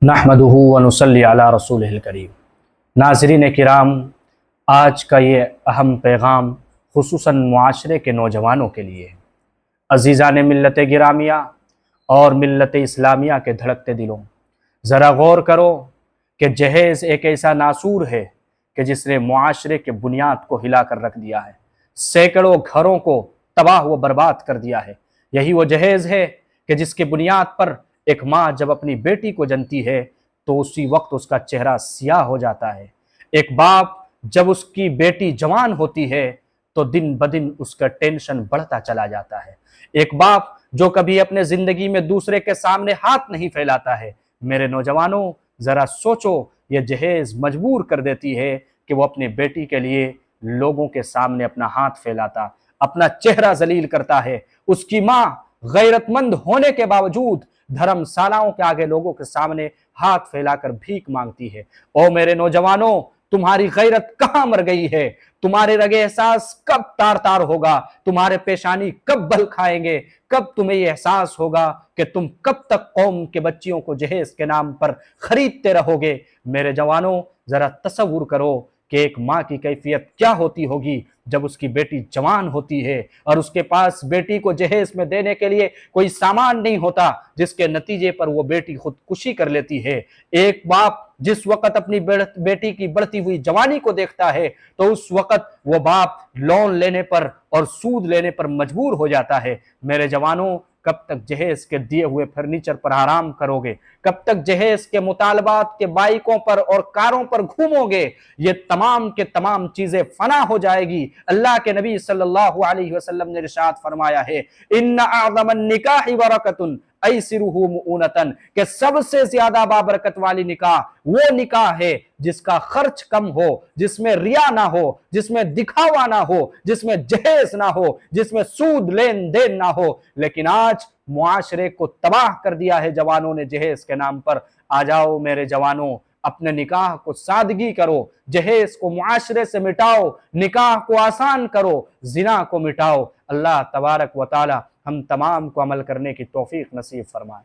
नहमदुहु व नुसल्ली अला रसूलिहिल करीम। नाज़रीन किराम, आज का ये अहम पैगाम खुसूसन मुआशरे के नौजवानों के लिए, अज़ीज़ान मिल्लत गिरामिया और मिल्लत इस्लामिया के धड़कते दिलों, ज़रा गौर करो कि जहेज़ एक ऐसा नासूर है कि जिसने मुआशरे के बुनियाद को हिला कर रख दिया है, सैकड़ों घरों को तबाह व बर्बाद कर दिया है। यही वो जहेज़ है कि जिसके बुनियाद पर एक माँ जब अपनी बेटी को जनती है तो उसी वक्त उसका चेहरा सियाह हो जाता है। एक बाप जब उसकी बेटी जवान होती है तो दिन ब दिन उसका टेंशन बढ़ता चला जाता है। एक बाप जो कभी अपने जिंदगी में दूसरे के सामने हाथ नहीं फैलाता है। मेरे नौजवानों, जरा सोचो, ये जहेज मजबूर कर देती है कि वो अपनी बेटी के लिए लोगों के सामने अपना हाथ फैलाता, अपना चेहरा जलील करता है। उसकी माँ गैरतमंद होने के बावजूद धर्मशालाओं के आगे लोगों के सामने हाथ फैलाकर भीख मांगती है। ओ मेरे नौजवानों, तुम्हारी गैरत कहाँ मर गई है? तुम्हारे रगे एहसास कब तार तार होगा? तुम्हारे पेशानी कब बल खाएंगे? कब तुम्हें यह एहसास होगा कि तुम कब तक कौम के बच्चियों को जहेज के नाम पर खरीदते रहोगे? मेरे जवानों, जरा तसव्वुर करो कि एक माँ की कैफियत क्या होती होगी जब उसकी बेटी जवान होती है और उसके पास बेटी को जहेज में देने के लिए कोई सामान नहीं होता, जिसके नतीजे पर वो बेटी खुदकुशी कर लेती है। एक बाप जिस वक्त अपनी बेटी की बढ़ती हुई जवानी को देखता है तो उस वक्त वो बाप लोन लेने पर और सूद लेने पर मजबूर हो जाता है। मेरे जवानों, कब तक जहेज के दिए हुए फर्नीचर पर आराम करोगे? कब तक जहेज के मुतालबात के बाइकों पर और कारों पर घूमोगे? ये तमाम के तमाम चीजें फना हो जाएगी। अल्लाह के नबी सल्लल्लाहु अलैहि वसल्लम ने इरशाद फरमाया है, इन्ना अअज़मन निकाहि बरकतुन ऐसिरुहु मुऊनतन, कि सबसे ज्यादा बाबरकत वाली निकाह वो निकाह है जिसका खर्च कम हो, जिसमें रिया ना हो, जिसमें दिखावा ना हो, जिसमें जहेज ना हो, जिसमें सूद लेन देन ना हो। लेकिन आज मुआशरे को तबाह कर दिया है जवानों ने जहेज के नाम पर। आ जाओ मेरे जवानों, अपने निकाह को सादगी करो, जहेज को मुआशरे से मिटाओ, निकाह को आसान करो, जिना को मिटाओ। अल्लाह तबारक व तआला हम तमाम को अमल करने की तौफीक नसीब फरमाए।